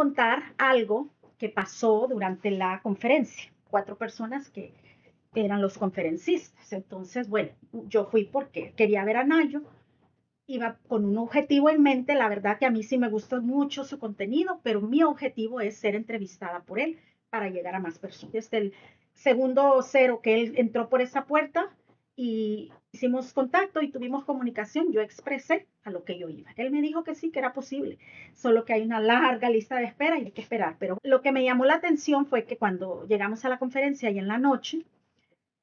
contar algo que pasó durante la conferencia. 4 personas que eran los conferencistas. Entonces, bueno, yo fui porque quería ver a Nayo, iba con un objetivo en mente. La verdad que a mí sí me gustó mucho su contenido, pero mi objetivo es ser entrevistada por él para llegar a más personas. Desde el segundo cero que él entró por esa puerta y hicimos contacto y tuvimos comunicación, yo expresé a lo que yo iba. Él me dijo que sí, que era posible, solo que hay una larga lista de espera y hay que esperar. Pero lo que me llamó la atención fue que cuando llegamos a la conferencia y en la noche,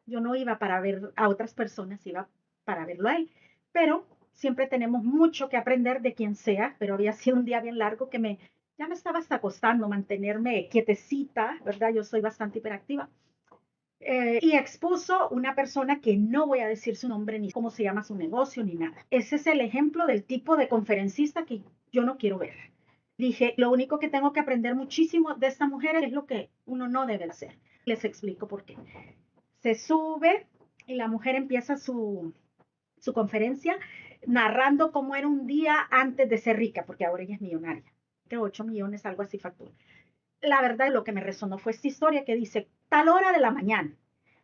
yo no iba para ver a otras personas, iba para verlo a él. Pero siempre tenemos mucho que aprender de quien sea, pero había sido un día bien largo que ya me estaba hasta costando mantenerme quietecita, ¿verdad? Yo soy bastante hiperactiva. Y expuso una persona que no voy a decir su nombre ni cómo se llama su negocio ni nada. Ese es el ejemplo del tipo de conferencista que yo no quiero ver. Dije, lo único que tengo que aprender muchísimo de esta mujer es lo que uno no debe hacer. Les explico por qué. Se sube y la mujer empieza su conferencia narrando cómo era un día antes de ser rica, porque ahora ella es millonaria, que 8 millones, algo así factura. La verdad, lo que me resonó fue esta historia que dice, tal hora de la mañana,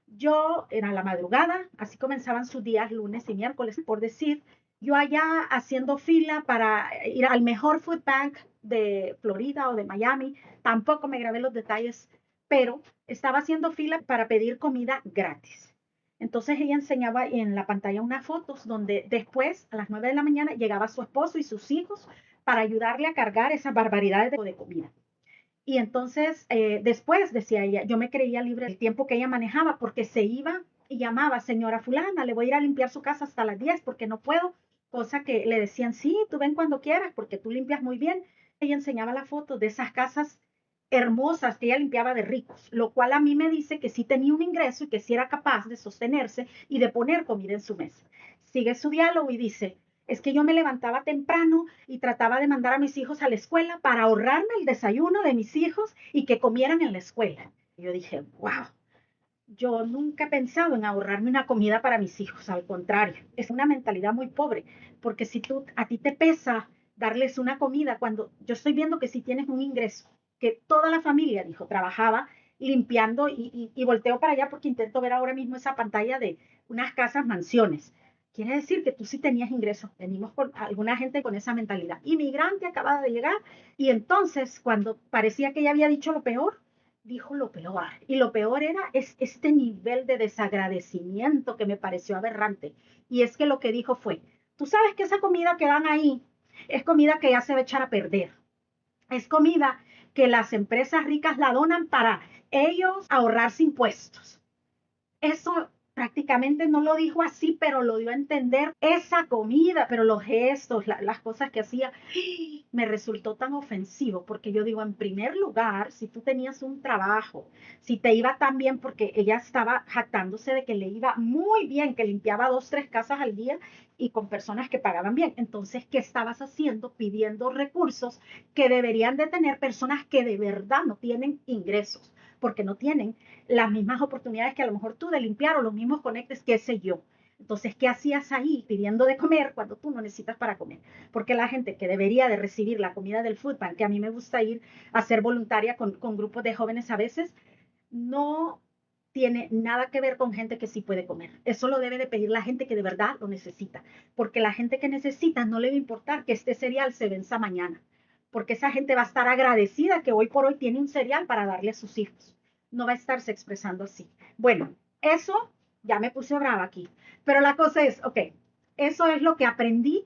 yo era la madrugada, así comenzaban sus días lunes y miércoles, por decir, yo allá haciendo fila para ir al mejor food bank de Florida o de Miami, tampoco me grabé los detalles, pero estaba haciendo fila para pedir comida gratis. Entonces ella enseñaba en la pantalla unas fotos donde después, a las 9 de la mañana, llegaba su esposo y sus hijos para ayudarle a cargar esas barbaridades de comida. Y entonces, después, decía ella, yo me creía libre del tiempo que ella manejaba porque se iba y llamaba, señora fulana, le voy a ir a limpiar su casa hasta las 10 porque no puedo. Cosa que le decían, sí, tú ven cuando quieras porque tú limpias muy bien. Ella enseñaba la foto de esas casas hermosas que ella limpiaba de ricos, lo cual a mí me dice que sí tenía un ingreso y que sí era capaz de sostenerse y de poner comida en su mesa. Sigue su diálogo y dice, es que yo me levantaba temprano y trataba de mandar a mis hijos a la escuela para ahorrarme el desayuno de mis hijos y que comieran en la escuela. Y yo dije, wow, yo nunca he pensado en ahorrarme una comida para mis hijos, al contrario, es una mentalidad muy pobre, porque si a ti te pesa darles una comida cuando yo estoy viendo que si tienes un ingreso, que toda la familia, dijo, trabajaba limpiando y volteo para allá porque intento ver ahora mismo esa pantalla de unas casas, mansiones. Quiere decir que tú sí tenías ingresos. Venimos con alguna gente con esa mentalidad. Inmigrante acabada de llegar y entonces cuando parecía que ya había dicho lo peor, dijo lo peor. Y lo peor era este nivel de desagradecimiento que me pareció aberrante. Y es que lo que dijo fue, tú sabes que esa comida que dan ahí es comida que ya se va a echar a perder. Es comida que las empresas ricas la donan para ellos ahorrarse impuestos. Eso prácticamente no lo dijo así, pero lo dio a entender esa comida, pero los gestos, las cosas que hacía, me resultó tan ofensivo, porque yo digo, en primer lugar, si tú tenías un trabajo, si te iba tan bien, porque ella estaba jactándose de que le iba muy bien, que limpiaba 2, 3 casas al día y con personas que pagaban bien. Entonces, ¿qué estabas haciendo? Pidiendo recursos que deberían de tener personas que de verdad no tienen ingresos, porque no tienen las mismas oportunidades que a lo mejor tú de limpiar o los mismos conectes, qué sé yo. Entonces, ¿qué hacías ahí pidiendo de comer cuando tú no necesitas para comer? Porque la gente que debería de recibir la comida del food bank, que a mí me gusta ir a ser voluntaria con grupos de jóvenes a veces, no tiene nada que ver con gente que sí puede comer. Eso lo debe de pedir la gente que de verdad lo necesita. Porque la gente que necesita no le va a importar que este cereal se venza mañana. Porque esa gente va a estar agradecida que hoy por hoy tiene un cereal para darle a sus hijos. No va a estarse expresando así. Bueno, eso ya me puse brava aquí. Pero la cosa es, ok, eso es lo que aprendí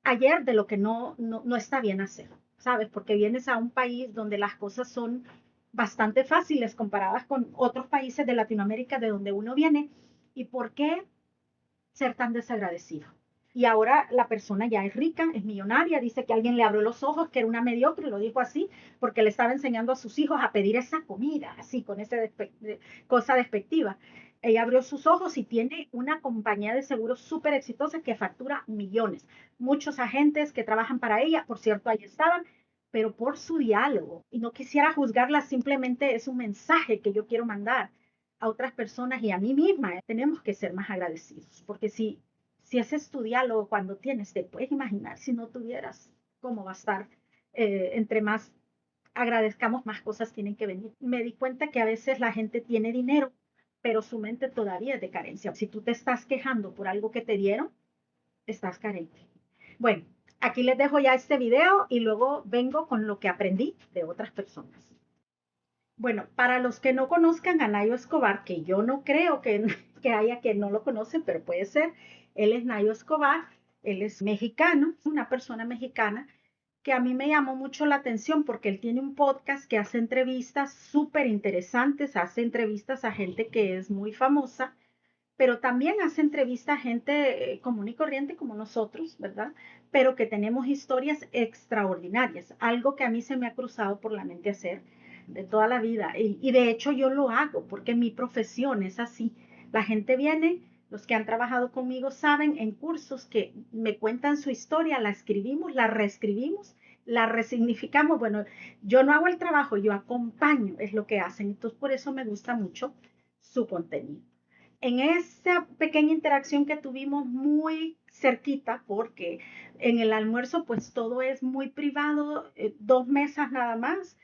ayer de lo que no está bien hacer, ¿sabes? Porque vienes a un país donde las cosas son bastante fáciles comparadas con otros países de Latinoamérica de donde uno viene. ¿Y por qué ser tan desagradecido? Y ahora la persona ya es rica, es millonaria, dice que alguien le abrió los ojos, que era una mediocre, lo dijo así, porque le estaba enseñando a sus hijos a pedir esa comida, así, con esa cosa despectiva. Ella abrió sus ojos y tiene una compañía de seguros súper exitosa que factura millones. Muchos agentes que trabajan para ella, por cierto, ahí estaban, pero por su diálogo. Y no quisiera juzgarla, simplemente es un mensaje que yo quiero mandar a otras personas y a mí misma. Tenemos que ser más agradecidos, porque si ese es tu diálogo cuando tienes, te puedes imaginar si no tuvieras cómo va a estar entre más agradezcamos, más cosas tienen que venir. Me di cuenta que a veces la gente tiene dinero, pero su mente todavía es de carencia. Si tú te estás quejando por algo que te dieron, estás carente. Bueno, aquí les dejo ya este video y luego vengo con lo que aprendí de otras personas. Bueno, para los que no conozcan a Nayo Escobar, que yo no creo que haya quien no lo conoce, pero puede ser, él es Nayo Escobar, él es mexicano, una persona mexicana que a mí me llamó mucho la atención porque él tiene un podcast que hace entrevistas súper interesantes, hace entrevistas a gente que es muy famosa, pero también hace entrevistas a gente común y corriente como nosotros, ¿verdad? Pero que tenemos historias extraordinarias, algo que a mí se me ha cruzado por la mente hacer de toda la vida. Y de hecho yo lo hago porque mi profesión es así. La gente viene, los que han trabajado conmigo saben en cursos que me cuentan su historia, la escribimos, la reescribimos, la resignificamos. Bueno, yo no hago el trabajo, yo acompaño, es lo que hacen. Entonces por eso me gusta mucho su contenido. En esa pequeña interacción que tuvimos muy cerquita, porque en el almuerzo pues todo es muy privado, 2 mesas nada más,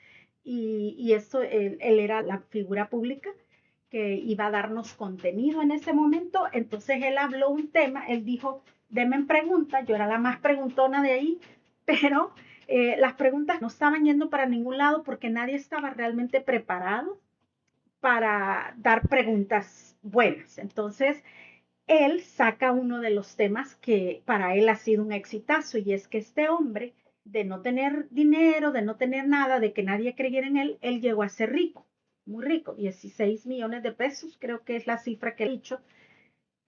y eso, él era la figura pública que iba a darnos contenido en ese momento, entonces él habló un tema, él dijo, denme preguntas, yo era la más preguntona de ahí, pero las preguntas no estaban yendo para ningún lado porque nadie estaba realmente preparado para dar preguntas buenas. Entonces, él saca uno de los temas que para él ha sido un exitazo y es que este hombre, de no tener dinero, de no tener nada, de que nadie creyera en él, él llegó a ser rico, muy rico, 16 millones de pesos, creo que es la cifra que he dicho,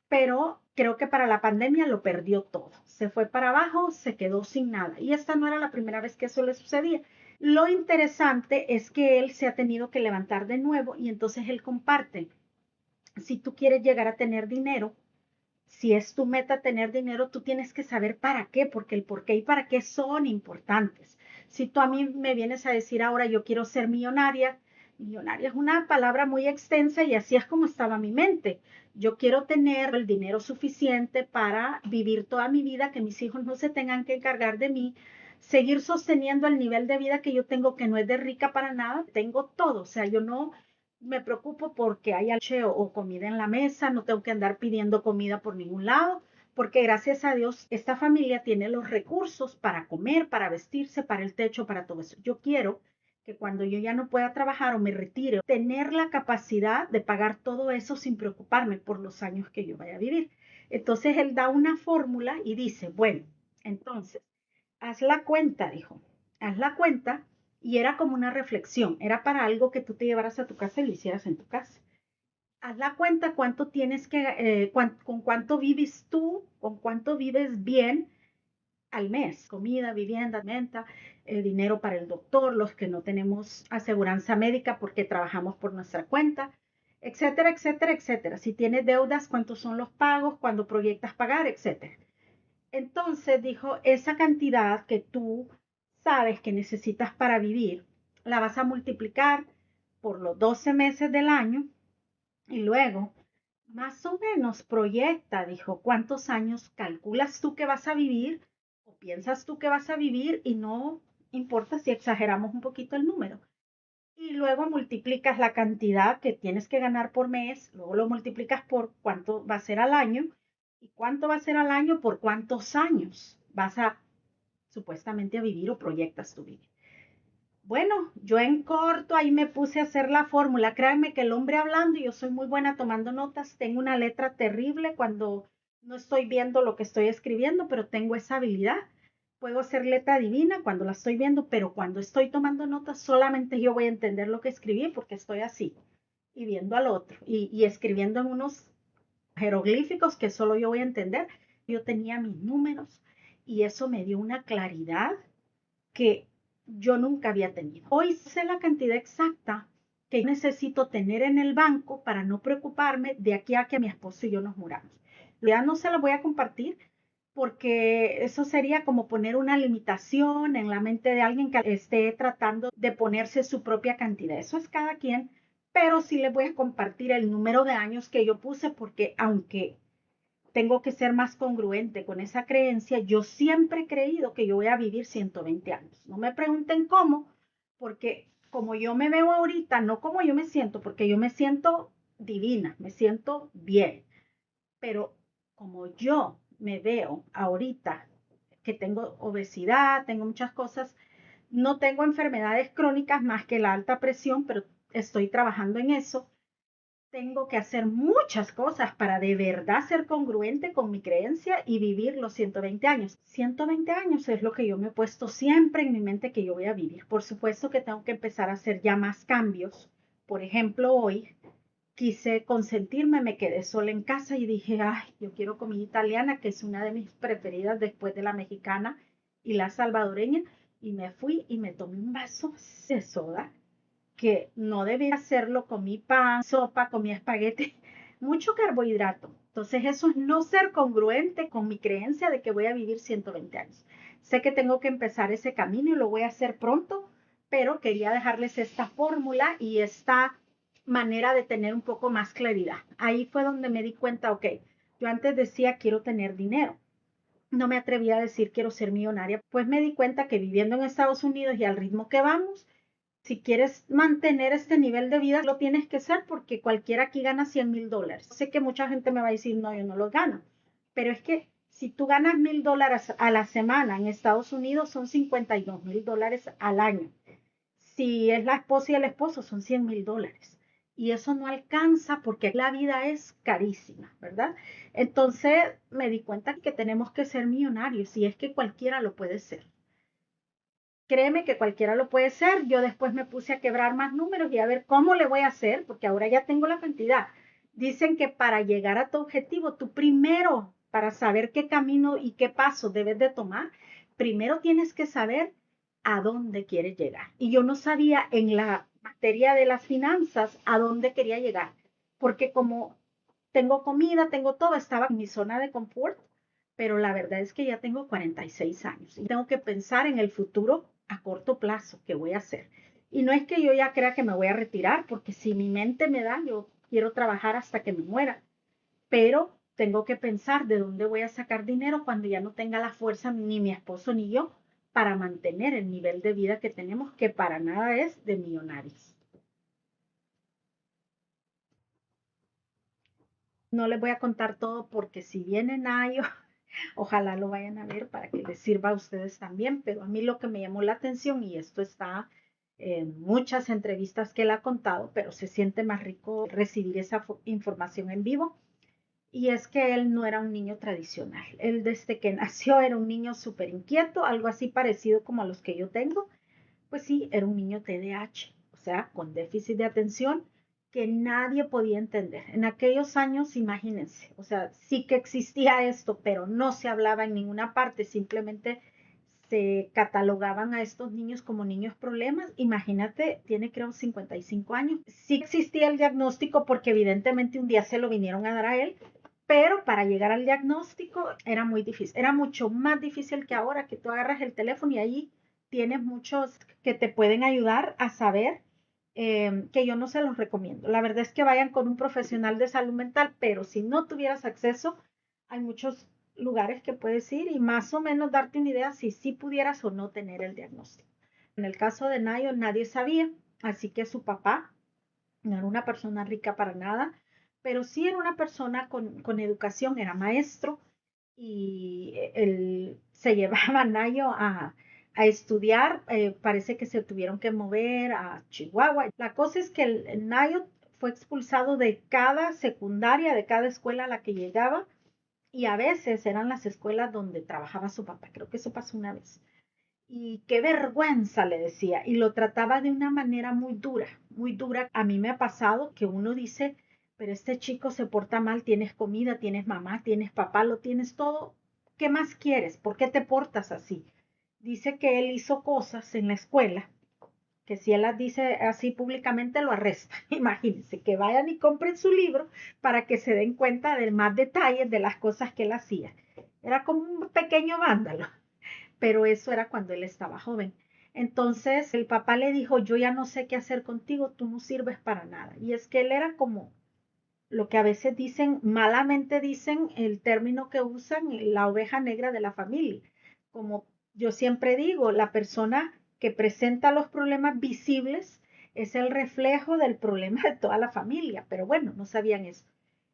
pero creo que para la pandemia lo perdió todo. Se fue para abajo, se quedó sin nada. Y esta no era la primera vez que eso le sucedía. Lo interesante es que él se ha tenido que levantar de nuevo y entonces él comparte. Si tú quieres llegar a tener dinero, si es tu meta tener dinero, tú tienes que saber para qué, porque el por qué y para qué son importantes. Si tú a mí me vienes a decir ahora yo quiero ser millonaria, millonaria es una palabra muy extensa y así es como estaba mi mente. Yo quiero tener el dinero suficiente para vivir toda mi vida, que mis hijos no se tengan que encargar de mí, seguir sosteniendo el nivel de vida que yo tengo, que no es de rica para nada, tengo todo, o sea, yo no me preocupo porque haya leche o comida en la mesa, no tengo que andar pidiendo comida por ningún lado, porque gracias a Dios esta familia tiene los recursos para comer, para vestirse, para el techo, para todo eso. Yo quiero que cuando yo ya no pueda trabajar o me retire, tener la capacidad de pagar todo eso sin preocuparme por los años que yo vaya a vivir. Entonces él da una fórmula y dice, bueno, entonces, haz la cuenta, dijo, haz la cuenta y era como una reflexión, era para algo que tú te llevaras a tu casa y lo hicieras en tu casa. Haz la cuenta cuánto tienes que, con cuánto vives tú, con cuánto vives bien al mes, comida, vivienda, menta, dinero para el doctor, los que no tenemos aseguranza médica porque trabajamos por nuestra cuenta, etcétera, etcétera, etcétera. Si tienes deudas, cuántos son los pagos, cuándo proyectas pagar, etcétera. Entonces dijo, esa cantidad que tú sabes que necesitas para vivir, la vas a multiplicar por los 12 meses del año y luego, más o menos, proyecta, dijo, cuántos años calculas tú que vas a vivir o piensas tú que vas a vivir y no importa si exageramos un poquito el número. Y luego multiplicas la cantidad que tienes que ganar por mes, luego lo multiplicas por cuánto va a ser al año y cuánto va a ser al año por cuántos años vas a supuestamente a vivir o proyectas tu vida. Bueno, yo en corto ahí me puse a hacer la fórmula. Créanme que el hombre hablando, y yo soy muy buena tomando notas, tengo una letra terrible cuando no estoy viendo lo que estoy escribiendo, pero tengo esa habilidad. Puedo hacer letra divina cuando la estoy viendo, pero cuando estoy tomando notas solamente yo voy a entender lo que escribí porque estoy así y viendo al otro y escribiendo en unos jeroglíficos que solo yo voy a entender. Yo tenía mis números y eso me dio una claridad que yo nunca había tenido. Hoy sé la cantidad exacta que necesito tener en el banco para no preocuparme de aquí a que mi esposo y yo nos muramos. Ya no se la voy a compartir porque eso sería como poner una limitación en la mente de alguien que esté tratando de ponerse su propia cantidad. Eso es cada quien, pero sí les voy a compartir el número de años que yo puse porque aunque tengo que ser más congruente con esa creencia. Yo siempre he creído que yo voy a vivir 120 años. No me pregunten cómo, porque como yo me veo ahorita, no como yo me siento, porque yo me siento divina, me siento bien, pero como yo me veo ahorita, que tengo obesidad, tengo muchas cosas, no tengo enfermedades crónicas más que la alta presión, pero estoy trabajando en eso. Tengo que hacer muchas cosas para de verdad ser congruente con mi creencia y vivir los 120 años. 120 años es lo que yo me he puesto siempre en mi mente que yo voy a vivir. Por supuesto que tengo que empezar a hacer ya más cambios. Por ejemplo, hoy quise consentirme, me quedé sola en casa y dije, ay, yo quiero comida italiana, que es una de mis preferidas después de la mexicana y la salvadoreña. Y me fui y me tomé un vaso de soda que no debía hacerlo, comí pan, sopa, comí espagueti, mucho carbohidrato. Entonces eso es no ser congruente con mi creencia de que voy a vivir 120 años. Sé que tengo que empezar ese camino y lo voy a hacer pronto, pero quería dejarles esta fórmula y esta manera de tener un poco más claridad. Ahí fue donde me di cuenta, ok, yo antes decía quiero tener dinero, no me atrevía a decir quiero ser millonaria, pues me di cuenta que viviendo en Estados Unidos y al ritmo que vamos, si quieres mantener este nivel de vida, lo tienes que hacer porque cualquiera aquí gana $100,000. Sé que mucha gente me va a decir, no, yo no los gano, pero es que si tú ganas $1,000 a la semana en Estados Unidos, son $52,000 al año. Si es la esposa y el esposo, son $100,000. Y eso no alcanza porque la vida es carísima, ¿verdad? Entonces me di cuenta que tenemos que ser millonarios y es que cualquiera lo puede ser. Créeme que cualquiera lo puede ser. Yo después me puse a quebrar más números y a ver cómo le voy a hacer, porque ahora ya tengo la cantidad. Dicen que para llegar a tu objetivo, tú primero, para saber qué camino y qué paso debes de tomar, primero tienes que saber a dónde quieres llegar. Y yo no sabía en la materia de las finanzas a dónde quería llegar, porque como tengo comida, tengo todo, estaba en mi zona de confort, pero la verdad es que ya tengo 46 años y tengo que pensar en el futuro a corto plazo, qué voy a hacer. Y no es que yo ya crea que me voy a retirar, porque si mi mente me da, yo quiero trabajar hasta que me muera, pero tengo que pensar de dónde voy a sacar dinero cuando ya no tenga la fuerza ni mi esposo ni yo para mantener el nivel de vida que tenemos, que para nada es de millonarios. No les voy a contar todo porque si vienen a ellos, ojalá lo vayan a ver para que les sirva a ustedes también, pero a mí lo que me llamó la atención, y esto está en muchas entrevistas que él ha contado, pero se siente más rico recibir esa información en vivo, y es que él no era un niño tradicional. Él desde que nació era un niño súper inquieto, algo así parecido como a los que yo tengo. Pues sí, era un niño TDAH, o sea, con déficit de atención que nadie podía entender. En aquellos años, imagínense, o sea, sí que existía esto, pero no se hablaba en ninguna parte, simplemente se catalogaban a estos niños como niños problemas. Imagínate, tiene creo 55 años. Sí existía el diagnóstico porque evidentemente un día se lo vinieron a dar a él, pero para llegar al diagnóstico era muy difícil. Era mucho más difícil que ahora, que tú agarras el teléfono y ahí tienes muchos que te pueden ayudar a saber, que yo no se los recomiendo. La verdad es que vayan con un profesional de salud mental, pero si no tuvieras acceso, hay muchos lugares que puedes ir y más o menos darte una idea si sí pudieras o no tener el diagnóstico. En el caso de Nayo, nadie sabía, así que su papá no era una persona rica para nada, pero sí era una persona con educación, era maestro y él se llevaba a Nayo a estudiar. Parece que se tuvieron que mover a Chihuahua. La cosa es que el Nayo fue expulsado de cada secundaria, de cada escuela a la que llegaba, y a veces eran las escuelas donde trabajaba su papá. Creo que eso pasó una vez. Y qué vergüenza, le decía, y lo trataba de una manera muy dura, muy dura. A mí me ha pasado que uno dice, pero este chico se porta mal, tienes comida, tienes mamá, tienes papá, lo tienes todo, ¿qué más quieres? ¿Por qué te portas así? Dice que él hizo cosas en la escuela, que si él las dice así públicamente lo arresta. Imagínense que vayan y compren su libro para que se den cuenta de más detalles de las cosas que él hacía. Era como un pequeño vándalo, pero eso era cuando él estaba joven. Entonces el papá le dijo, yo ya no sé qué hacer contigo, tú no sirves para nada. Y es que él era como lo que a veces dicen, malamente dicen el término que usan, la oveja negra de la familia. Como yo siempre digo, la persona que presenta los problemas visibles es el reflejo del problema de toda la familia, pero bueno, no sabían eso.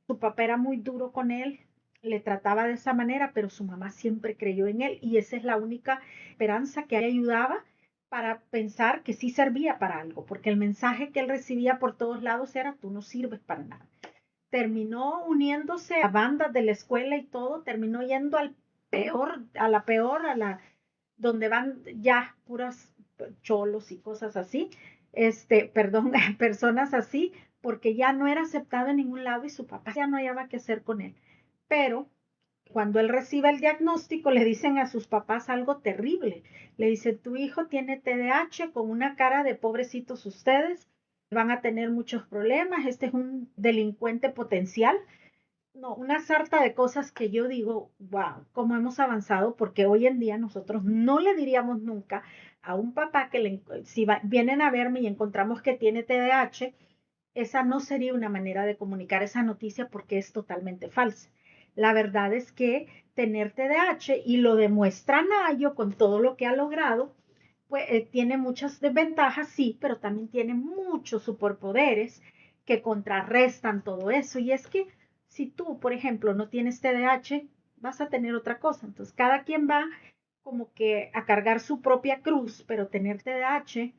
Su papá era muy duro con él, le trataba de esa manera, pero su mamá siempre creyó en él y esa es la única esperanza que le ayudaba para pensar que sí servía para algo, porque el mensaje que él recibía por todos lados era: tú no sirves para nada. Terminó uniéndose a bandas de la escuela y todo, terminó yendo al peor, a la peor, a la donde van ya puras cholos y cosas así, perdón, personas así, porque ya no era aceptado en ningún lado y su papá ya no hallaba qué hacer con él. Pero cuando él recibe el diagnóstico, le dicen a sus papás algo terrible. Le dice: tu hijo tiene TDAH, con una cara de pobrecitos ustedes, van a tener muchos problemas, este es un delincuente potencial. No, una sarta de cosas que yo digo: wow, cómo hemos avanzado, porque hoy en día nosotros no le diríamos nunca a un papá que si vienen a verme y encontramos que tiene TDAH, esa no sería una manera de comunicar esa noticia porque es totalmente falsa. La verdad es que tener TDAH, y lo demuestra Nayo con todo lo que ha logrado, pues tiene muchas desventajas, sí, pero también tiene muchos superpoderes que contrarrestan todo eso. Y es que si tú, por ejemplo, no tienes TDAH, vas a tener otra cosa. Entonces, cada quien va como que a cargar su propia cruz, pero tener TDAH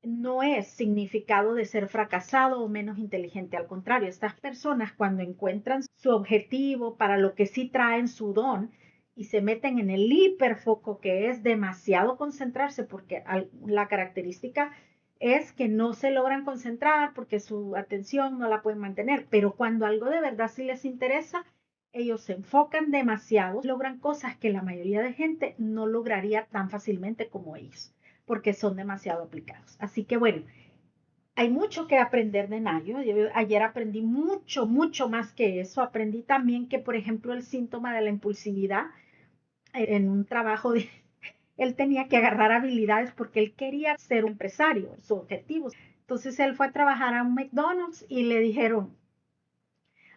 no es significado de ser fracasado o menos inteligente. Al contrario, estas personas, cuando encuentran su objetivo, para lo que sí traen su don, y se meten en el hiperfoco, que es demasiado concentrarse, porque la característica es que no se logran concentrar porque su atención no la pueden mantener, pero cuando algo de verdad sí les interesa, ellos se enfocan demasiado, logran cosas que la mayoría de gente no lograría tan fácilmente como ellos, porque son demasiado aplicados. Así que bueno, hay mucho que aprender de Nayo. Yo ayer aprendí mucho, mucho más que eso. Aprendí también que, por ejemplo, el síntoma de la impulsividad en un trabajo de... Él tenía que agarrar habilidades porque él quería ser un empresario, su objetivo. Entonces él fue a trabajar a un McDonald's y le dijeron: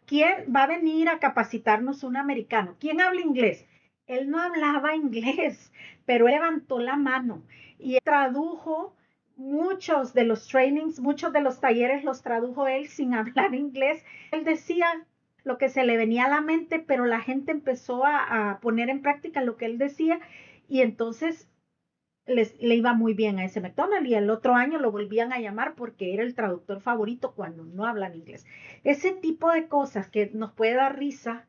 ¿quién va a venir a capacitarnos un americano? ¿Quién habla inglés? Él no hablaba inglés, pero él levantó la mano y tradujo muchos de los trainings, muchos de los talleres los tradujo él sin hablar inglés. Él decía lo que se le venía a la mente, pero la gente empezó a poner en práctica lo que él decía y entonces le iba muy bien a ese McDonald's y el otro año lo volvían a llamar porque era el traductor favorito cuando no hablan inglés. Ese tipo de cosas que nos puede dar risa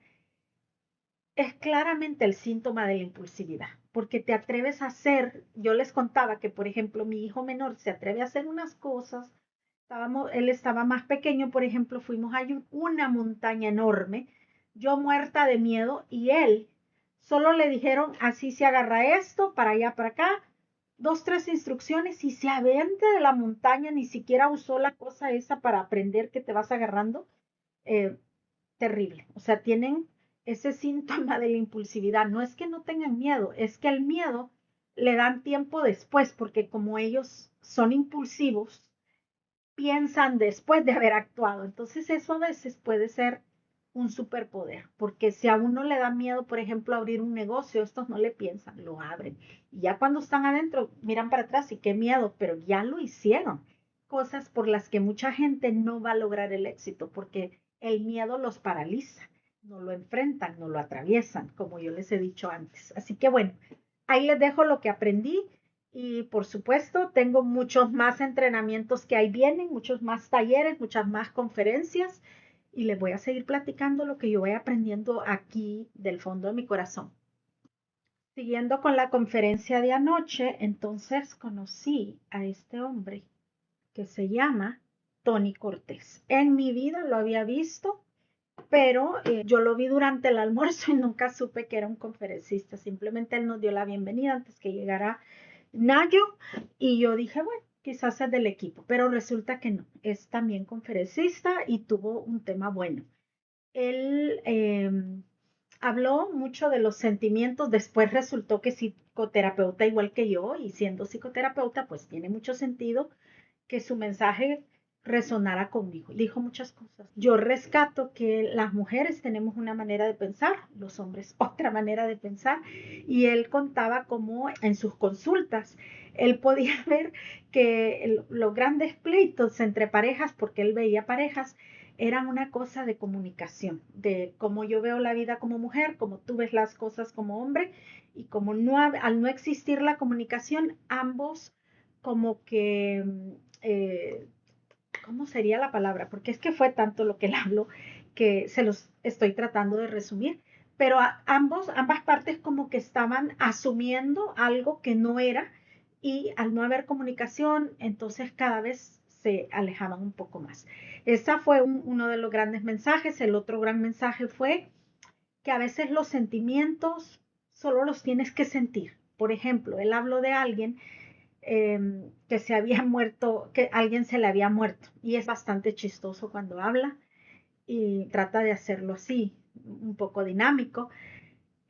es claramente el síntoma de la impulsividad, porque te atreves a hacer. Yo les contaba que, por ejemplo, mi hijo menor se atreve a hacer unas cosas. Él estaba más pequeño, por ejemplo, fuimos a una montaña enorme, yo muerta de miedo, y él solo le dijeron: así se agarra esto, para allá, para acá, dos, tres instrucciones, y se avienta de la montaña. Ni siquiera usó la cosa esa para aprender que te vas agarrando. eh, Terrible. O sea, tienen ese síntoma de la impulsividad. No es que no tengan miedo, es que el miedo le dan tiempo después, porque como ellos son impulsivos, piensan después de haber actuado. Entonces eso a veces puede ser un superpoder, porque si a uno le da miedo, por ejemplo, abrir un negocio, estos no le piensan, lo abren. Y ya cuando están adentro, miran para atrás y qué miedo, pero ya lo hicieron. Cosas por las que mucha gente no va a lograr el éxito, porque el miedo los paraliza, no lo enfrentan, no lo atraviesan, como yo les he dicho antes. Así que bueno, ahí les dejo lo que aprendí. Y por supuesto, tengo muchos más entrenamientos que ahí vienen, muchos más talleres, muchas más conferencias, y les voy a seguir platicando lo que yo voy aprendiendo aquí del fondo de mi corazón. Siguiendo con la conferencia de anoche, entonces conocí a este hombre que se llama Tony Cortés. En mi vida lo había visto, pero yo lo vi durante el almuerzo y nunca supe que era un conferencista. Simplemente él nos dio la bienvenida antes que llegara Nayo y yo dije: bueno, quizás es del equipo, pero resulta que no, es también conferencista y tuvo un tema bueno. Él habló mucho de los sentimientos. Después resultó que es psicoterapeuta igual que yo, y siendo psicoterapeuta pues tiene mucho sentido que su mensaje resonara conmigo. Dijo muchas cosas. Yo rescato que las mujeres tenemos una manera de pensar, los hombres otra manera de pensar, y él contaba cómo en sus consultas él podía ver que los grandes pleitos entre parejas, porque él veía parejas, eran una cosa de comunicación, de cómo yo veo la vida como mujer, cómo tú ves las cosas como hombre, y como no, al no existir la comunicación, ambos como que, ¿cómo sería la palabra? Porque es que fue tanto lo que él habló que se los estoy tratando de resumir, pero ambas partes como que estaban asumiendo algo que no era, y al no haber comunicación, entonces cada vez se alejaban un poco más. Ese fue uno de los grandes mensajes. El otro gran mensaje fue que a veces los sentimientos solo los tienes que sentir. Por ejemplo, él habló de alguien que se había muerto, que alguien se le había muerto, y es bastante chistoso cuando habla y trata de hacerlo así, un poco dinámico.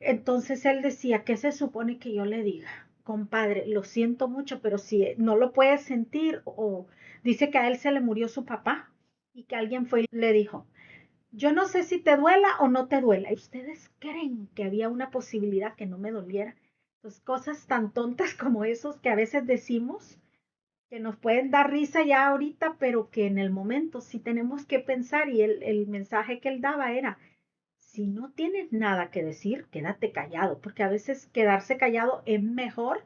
Entonces él decía: ¿qué se supone que yo le diga? Compadre, lo siento mucho, pero si no lo puedes sentir, o dice que a él se le murió su papá y que alguien fue y le dijo: yo no sé si te duela o no te duela. ¿Y ustedes creen que había una posibilidad que no me doliera? Pues cosas tan tontas como esos que a veces decimos, que nos pueden dar risa ya ahorita, pero que en el momento sí tenemos que pensar. Y el mensaje que él daba era: si no tienes nada que decir, quédate callado, porque a veces quedarse callado es mejor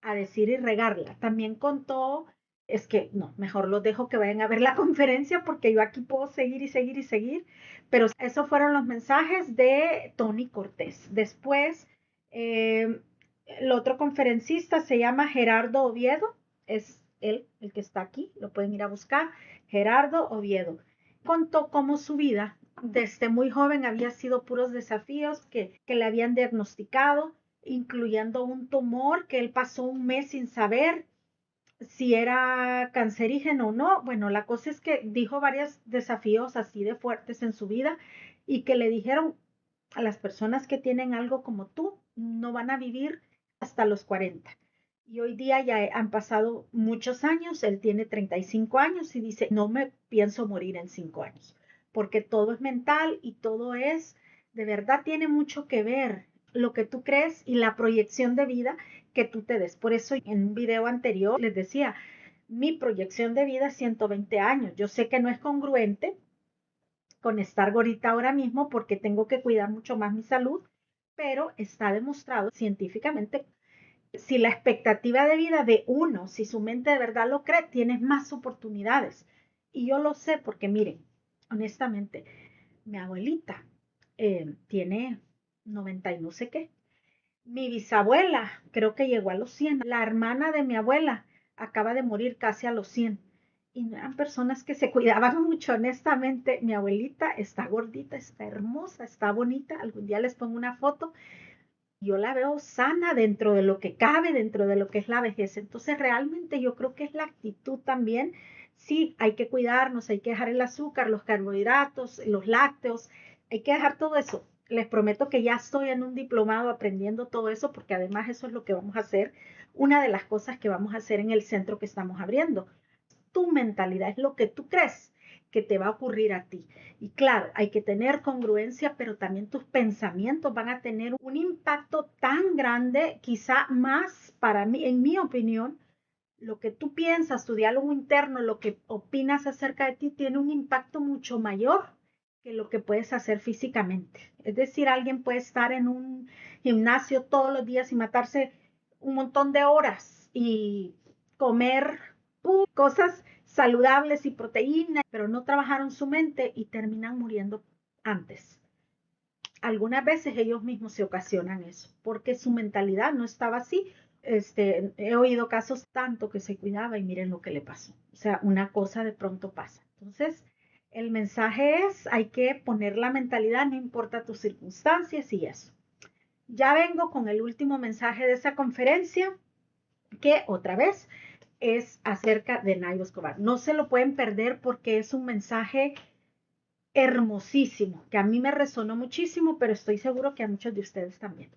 a decir y regarla. También contó, es que no, mejor los dejo que vayan a ver la conferencia, porque yo aquí puedo seguir y seguir y seguir, pero esos fueron los mensajes de Tony Cortés. Después, el otro conferencista se llama Gerardo Oviedo, es él el que está aquí, lo pueden ir a buscar, Gerardo Oviedo. Contó cómo su vida desde muy joven había sido puros desafíos que le habían diagnosticado, incluyendo un tumor que él pasó un mes sin saber si era cancerígeno o no. Bueno, la cosa es que dijo varios desafíos así de fuertes en su vida, y que le dijeron: a las personas que tienen algo como tú no van a vivir hasta los 40. Y hoy día ya han pasado muchos años, él tiene 35 años y dice: no me pienso morir en 5 años, porque todo es mental y todo es, de verdad tiene mucho que ver lo que tú crees y la proyección de vida que tú te des. Por eso en un video anterior les decía: mi proyección de vida es 120 años. Yo sé que no es congruente con estar gordita ahora mismo, porque tengo que cuidar mucho más mi salud, pero está demostrado científicamente, si la expectativa de vida de uno, si su mente de verdad lo cree, tienes más oportunidades. Y yo lo sé porque, miren, honestamente, mi abuelita tiene 90 y no sé qué. Mi bisabuela creo que llegó a los 100. La hermana de mi abuela acaba de morir casi a los 100. Y no eran personas que se cuidaban mucho, honestamente. Mi abuelita está gordita, está hermosa, está bonita. Algún día les pongo una foto. Yo la veo sana dentro de lo que cabe, dentro de lo que es la vejez. Entonces realmente yo creo que es la actitud también. Sí, hay que cuidarnos, hay que dejar el azúcar, los carbohidratos, los lácteos, hay que dejar todo eso. Les prometo que ya estoy en un diplomado aprendiendo todo eso, porque además eso es lo que vamos a hacer, una de las cosas que vamos a hacer en el centro que estamos abriendo. Tu mentalidad es lo que tú crees que te va a ocurrir a ti. Y claro, hay que tener congruencia, pero también tus pensamientos van a tener un impacto tan grande, quizá más para mí, en mi opinión. Lo que tú piensas, tu diálogo interno, lo que opinas acerca de ti, tiene un impacto mucho mayor que lo que puedes hacer físicamente. Es decir, alguien puede estar en un gimnasio todos los días y matarse un montón de horas y comer cosas saludables y proteínas, pero no trabajaron su mente y terminan muriendo antes. Algunas veces ellos mismos se ocasionan eso, porque su mentalidad no estaba así. He oído casos tanto que se cuidaba y miren lo que le pasó. O sea, una cosa de pronto pasa. Entonces, el mensaje es: hay que poner la mentalidad, no importa tus circunstancias y eso. Ya vengo con el último mensaje de esa conferencia, que otra vez es acerca de Nairo Escobar. No se lo pueden perder porque es un mensaje hermosísimo, que a mí me resonó muchísimo, pero estoy seguro que a muchos de ustedes también.